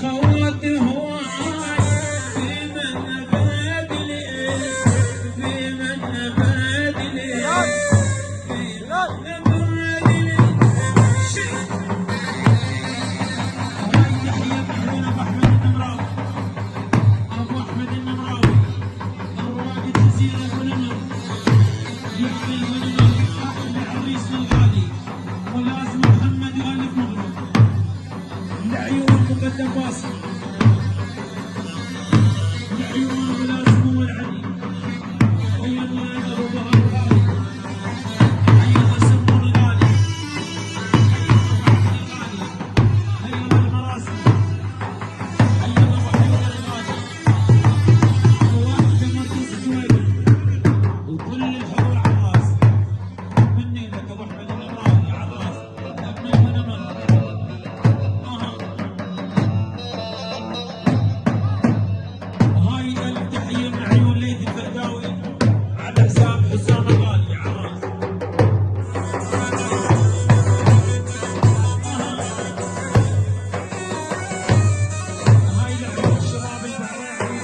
خوت هواي في من بدلي في من بدلي في من بدلي شيء يحيى محمود ابو احمد النمراوي الراقد جزيره ونمر يحيى ونمر احلى عريس الغالي ولازم محمد والف مبروك لعيون مقدم باسم لعيون ولازم والعلي ويلا يا ابو بهر الغالي حي الله سمور الغالي حي الله المراسم حي الله وحيد الغالي وواحد مركز جويبل وكل الحضور على الراس مني لك ابو احمد النمراوي على الراس ابن ونمر هاي الف تحيه من عيون ليث الفهداوي على حساب حسام الغالي على الراس هاي لعيون الشباب البحرين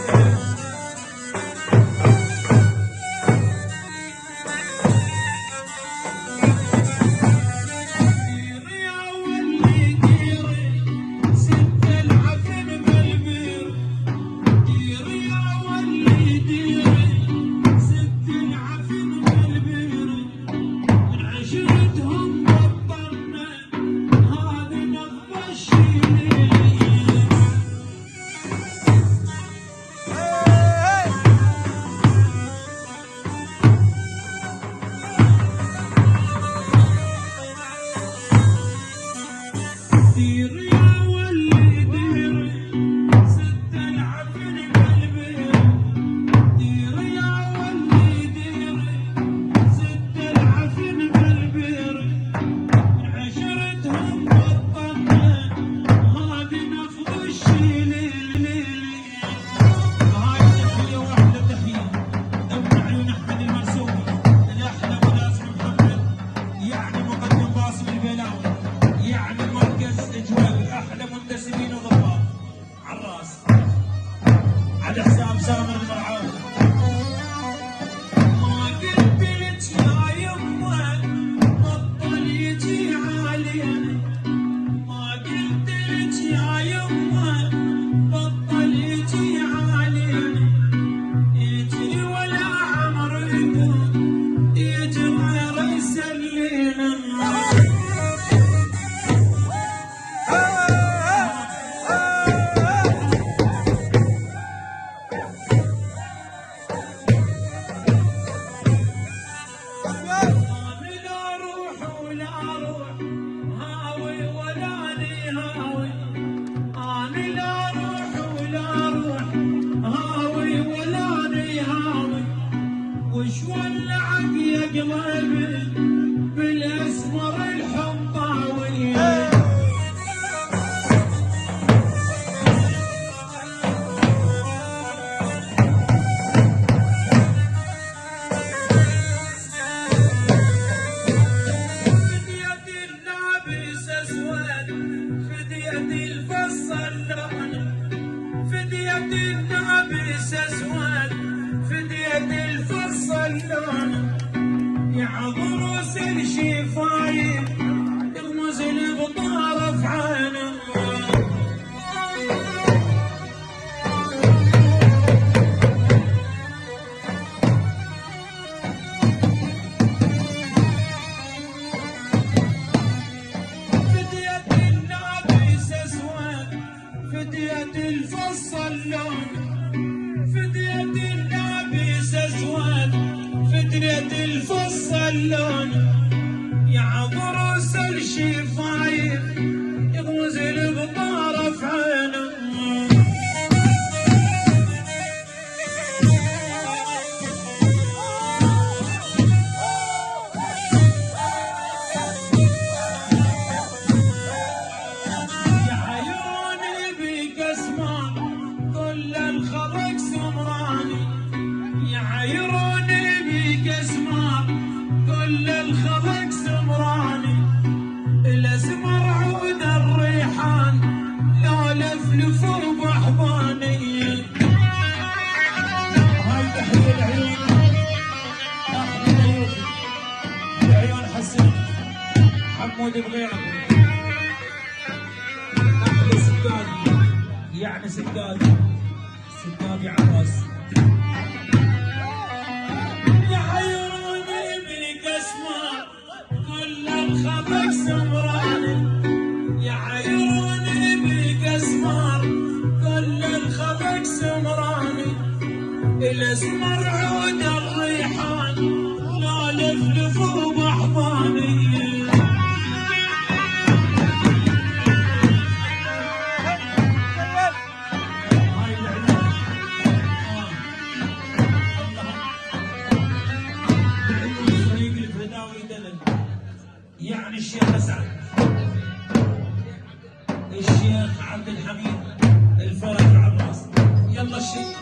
ديري يا ولي ديري ست العفن بالبير ديري يا ولي ديري ست العفن بالبير من عشرتهم بطلنا هذه نقطة الشيلين ديري يا ولي ديري ست العفن بالبير ديري يا ولي ديري ست العفن بالبير من عشرتهم بطلنا هذه نفض الشيلين هاي تحية واحدة تحية ابن عيون احمد المرسومي الاحلى ولازم محمد يعني مقدم باسم البيلاوي يعني مركز جويبل احلى منتسبين وضباط على الراس على حساب سامر المرعاوي ما قلت لك يا يمه بطل يجي علينا ما قلت لك يا يمه بطل يجي علينا يجي ولا عمر يقول يجي غير يسلينا أنا لا أروح ولا أروح هاوي ولا أني هاوي أنا لا أروح ولا أروح هاوي ولا أني هاوي وش ولعك يا قلبي بالأسمر الحمطاوي فدية اللابس اسود فدية الفصل لون فدية اللابس اسود فدية الفصل لون يعظ روس الشفايف يغمز بطرف عينه فدية اللابس اسود فدية الفصل لون فدية اللابس اسود فدية الفصل لون يعظ روس الشفايف يغمز بطرف عينه يا عيوني بك اسمر كل الخلق سمراني يا عيوني بك اسمر كل الخلق سمراني الاسمر عود غيرك. احلى سكاد، يعني سكاد يا عباس. يحيروني بك اسماء كل الخفق سمراني، يحيروني بك اسمار كل الخفق سمراني، الاسمر عود الريحان لا لفلف وبحضاني. يعني الشيخ اسعد، الشيخ عبد الحميد الفرج العباس. يلا الشيخ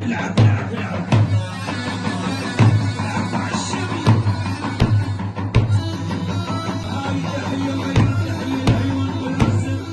العب العب العب مع الشبي. هاي تحية العيون والرسم.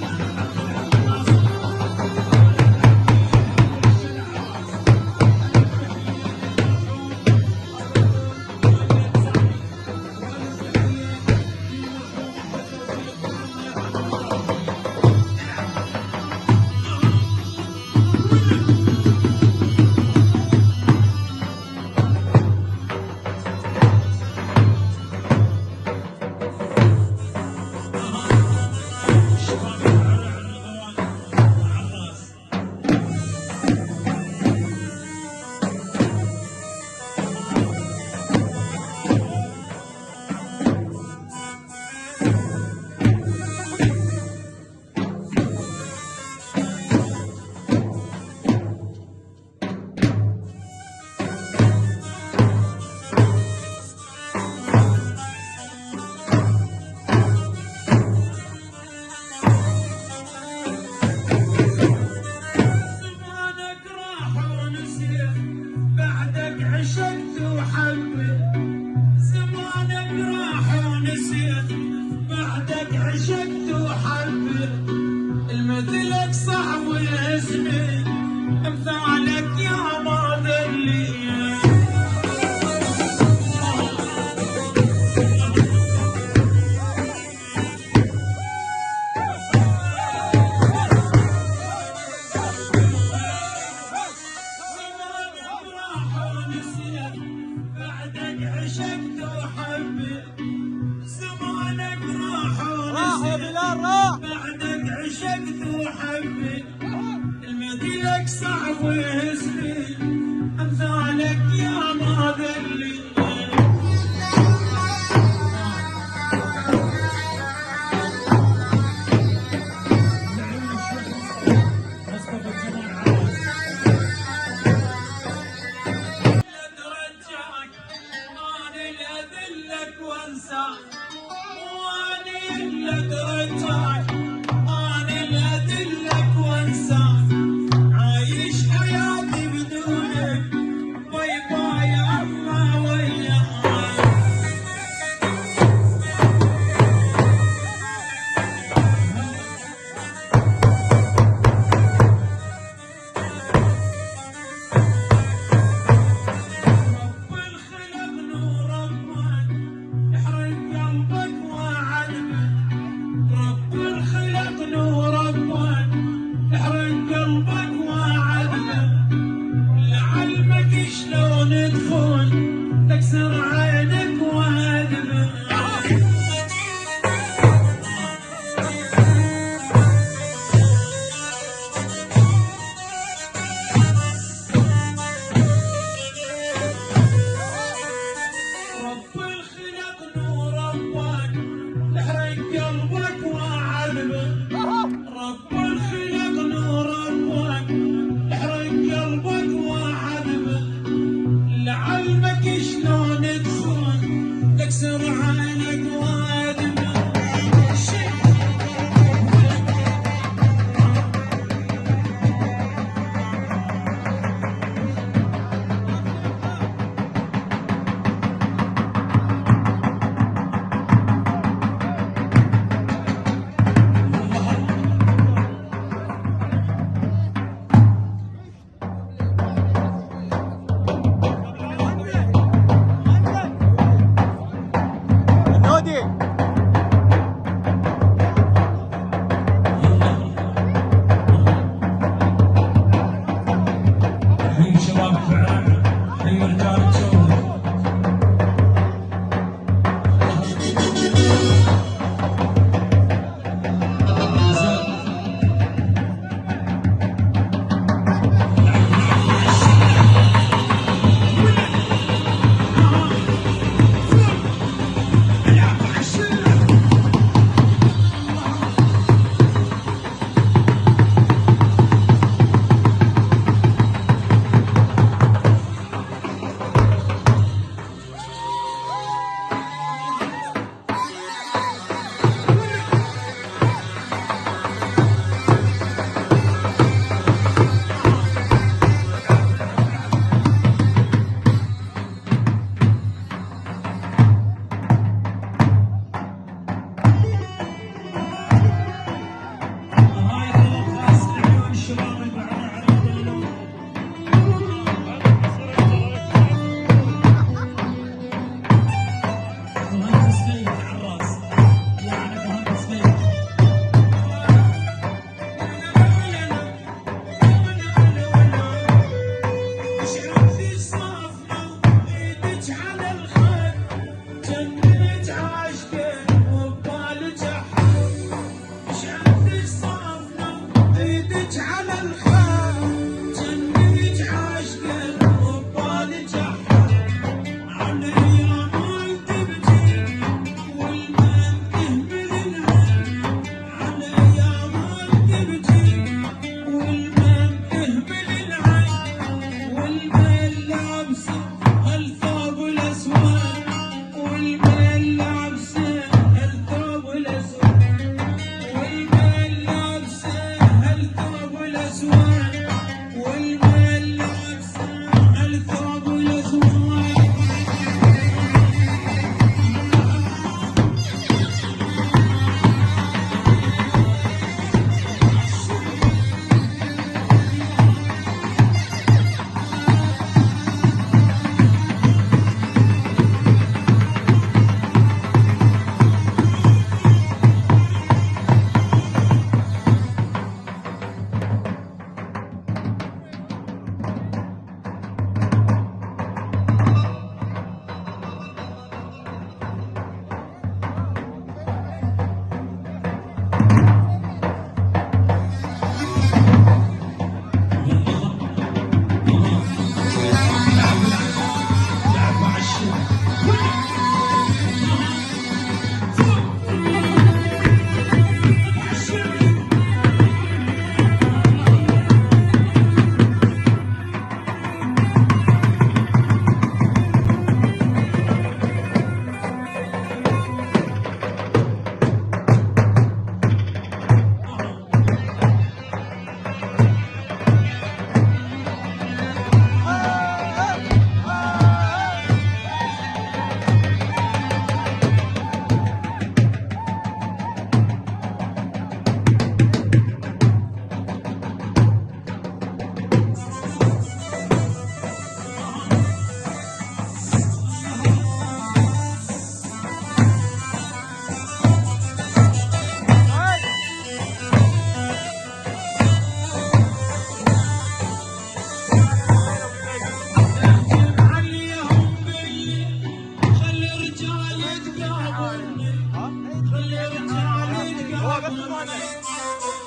عشقت وحبيت زمانك راح ونسيت، بعدك عشقت وحبيت المثلك صعب واسمي امثالك يا ما ذليت. عشقت وحبيت زمانك راح بلال راح، بعدك عشقت وحبيت المثلك صعب وهزلي امثالك يا ما ذلي. عايش حياتي بدونك باي باي اما وياك. رب الخلق نور ربك يحرق قلبك وعذبك، رب الخلق نور ربك يحرق قلبك وعذبك، لعلمك شلون تخون تكسر عينك وهدبك. رب الخلق نور ربك يحرق قلبك وعذبك، رب الخلق نور ربك يحرق قلبك وعذبك، لعلمك شلون تخون تكسر عينك وهدبك. بيت على الراس، يعني مهندس بيت.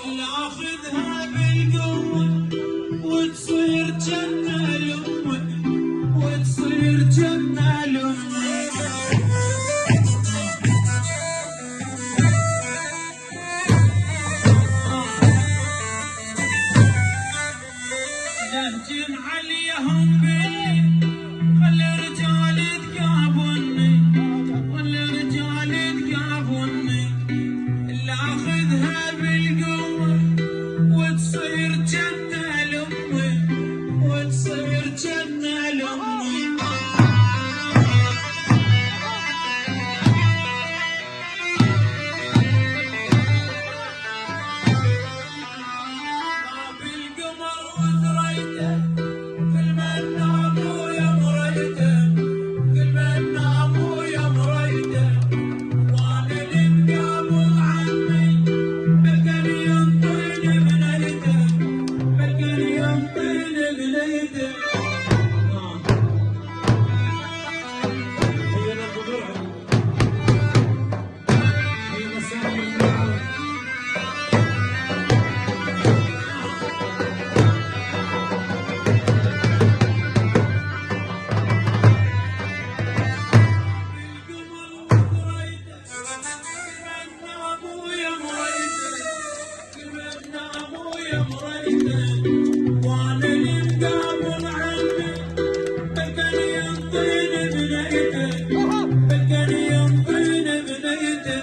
ياخذها بالقوة وتصير جنة لأمي، وتصير جنة لأمي. نهجم عليهم بالليل خلي الرجال يتقابلني، خلي الرجال يتقابلني. اللي اخذها بالقوة وتصير جنة لأمي، وتصير جنة لأمي. بالقمر وثريته كل من نام ويا مريته، كل من نام ويا مريته. وانا اللي مقابل عمي بلقاني ينطيني بنيته، بلقاني ينطيني بنيته. هي القدرة، هي مسائل الدعوة. وانا اللي مقابل عمي بلقاني ينطيني بنيته، بلقاني ينطيني بنيته.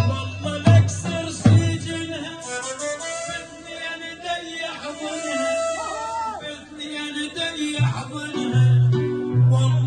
والله الاكسر سجنها باثنين دي يحضنها، باثنين دي يحضنها. والله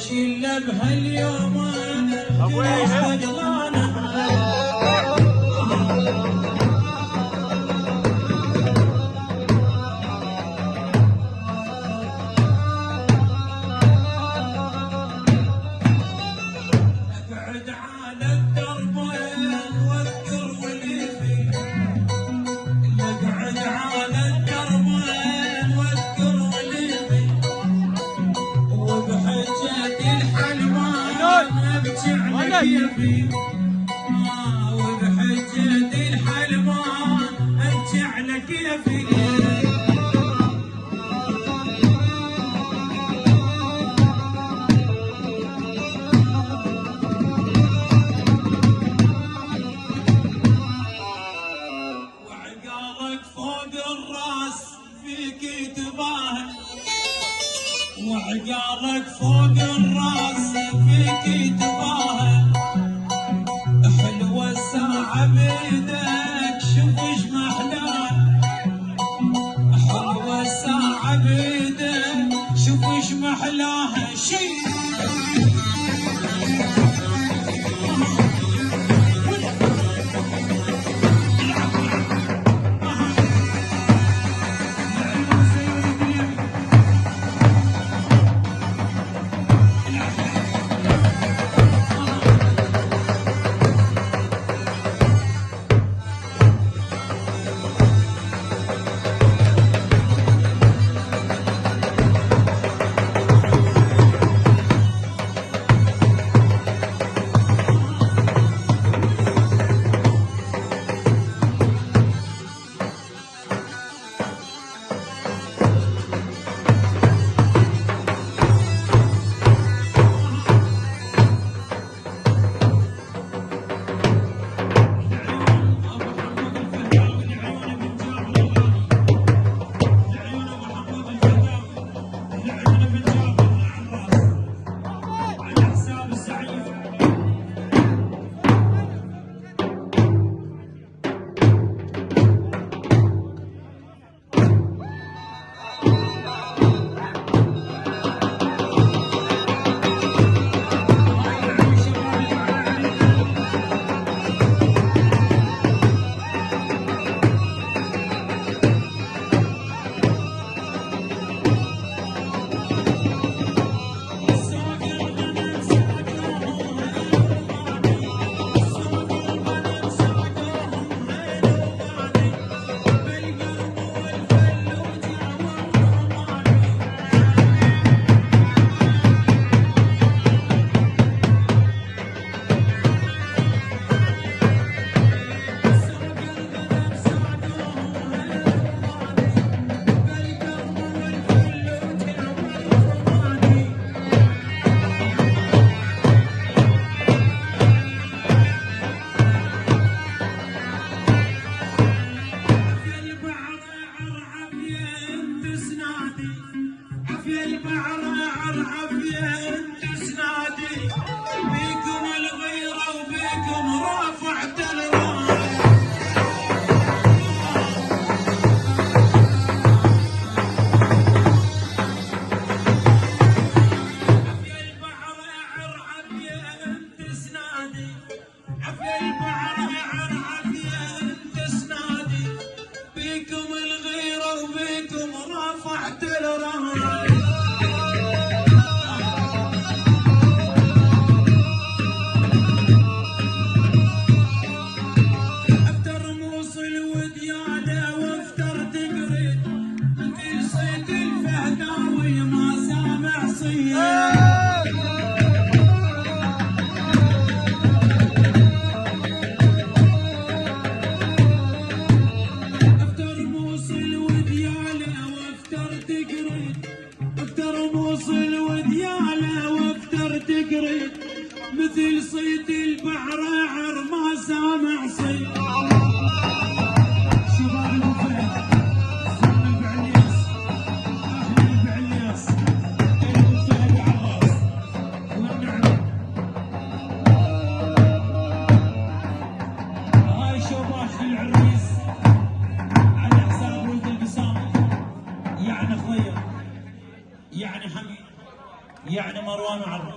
شله بهاليومين الجرس خجلانه اقعد على الدربين واذكر واللي فيه اقعد على الدربين واذكر واللي فيه وبحجة الحلوان ابكي على كيفي وبحجة الحلوان ابكي على كيفي وعقالك فوق الراس فيك تباهى وعقالك فوق الراس فيك تباهى حلوة الساعة بيدك شوف ايش محلاها حلوة الساعة بيدك شوف ايش محلاها شي مثل صيد البحر عر ما سامع صيد شباب الوفاء زين بعلياس اهل بعلياس الوفاء بعراس والنعمة هاي شباش العريس على حساب ولد القسام يعني خير يعني حميد يعني مروان وعرب.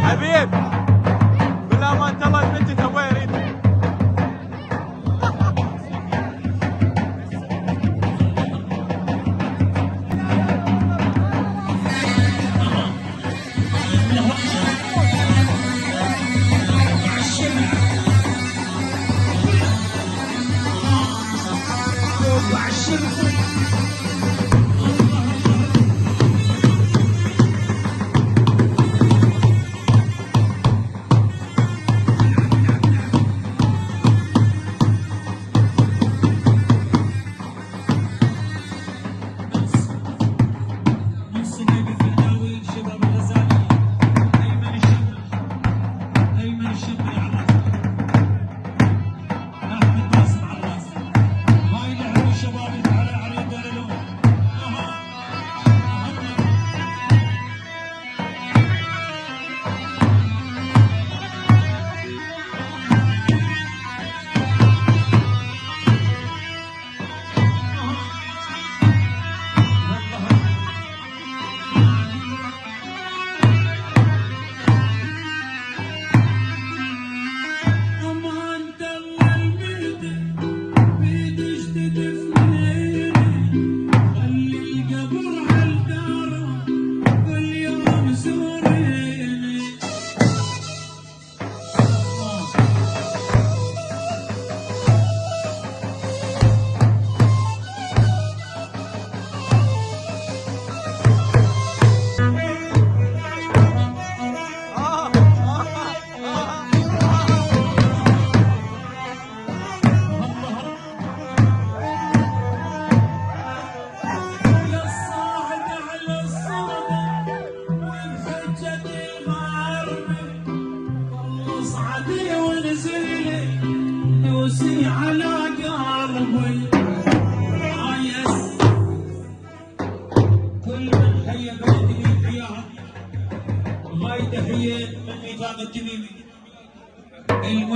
حبيب بالله ما انت الله البنت تبغى يريد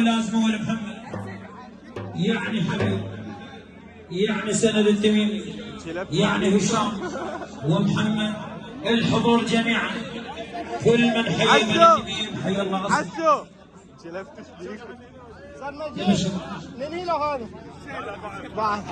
الملازمة والمحمد يعني حبيب يعني سند التميمي يعني هشام ومحمد الحضور جميعا كل من حي من التميم حي الله أصلا حسو شلفتش بيك صار مجال ننهي له هذا بعد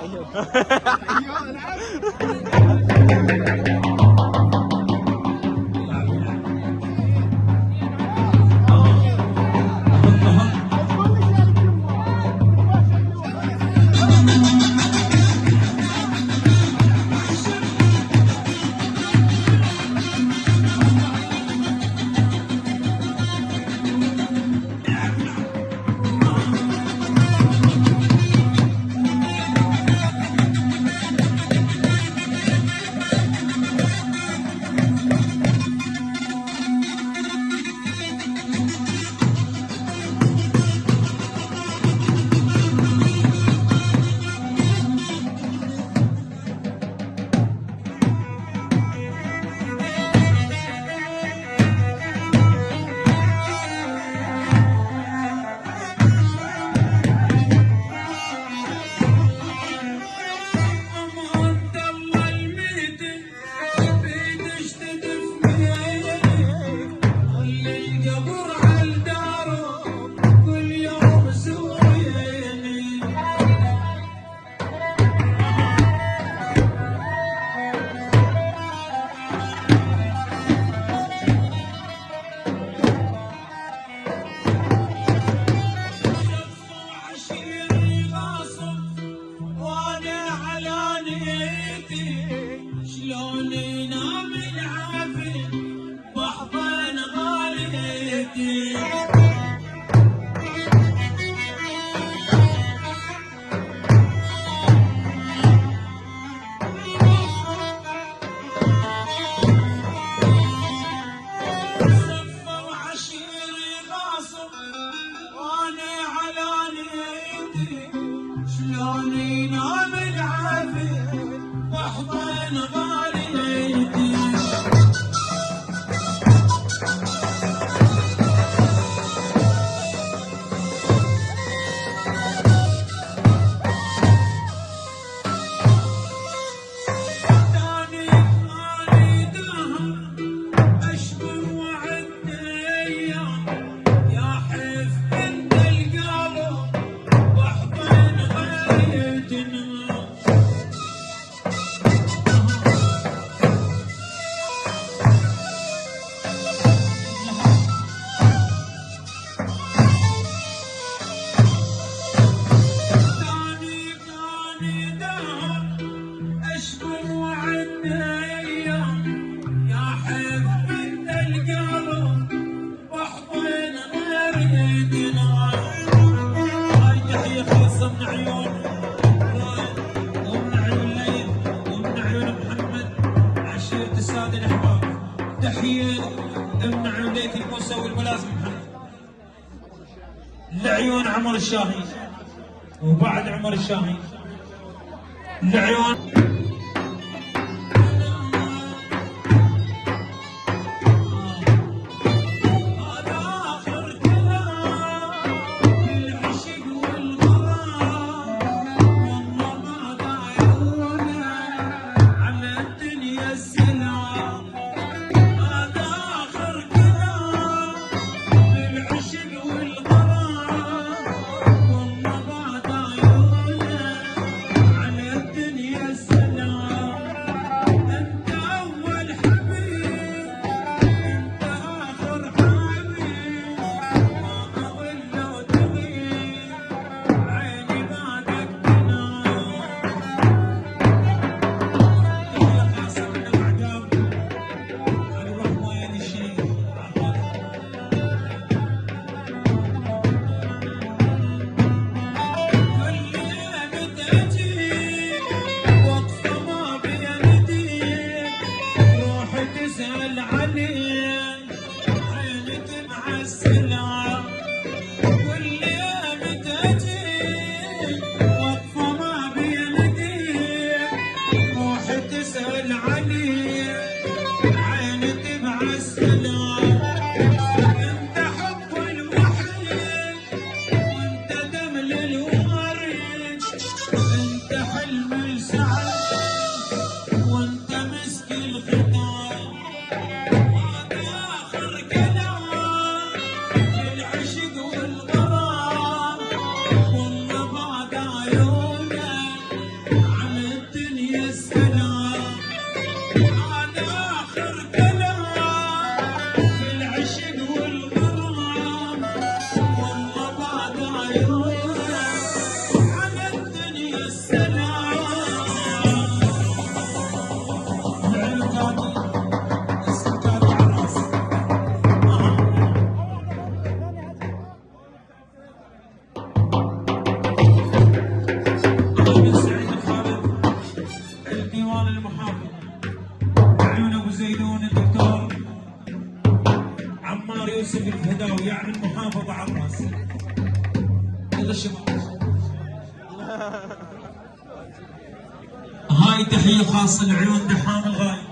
خاصة من عيون رائد ومن عيون ليل ومن عيون محمد عشيرة السادة الأحباب. تحية من عيون ليث الموسى والملازم محمد لعيون عمر الشاهي وبعد عمر الشاهي لعيون يوسف الهداوي يعني المحافظة على الراس. يلا الشباب. هاي تحية خاصة لعيون دحام الغايب.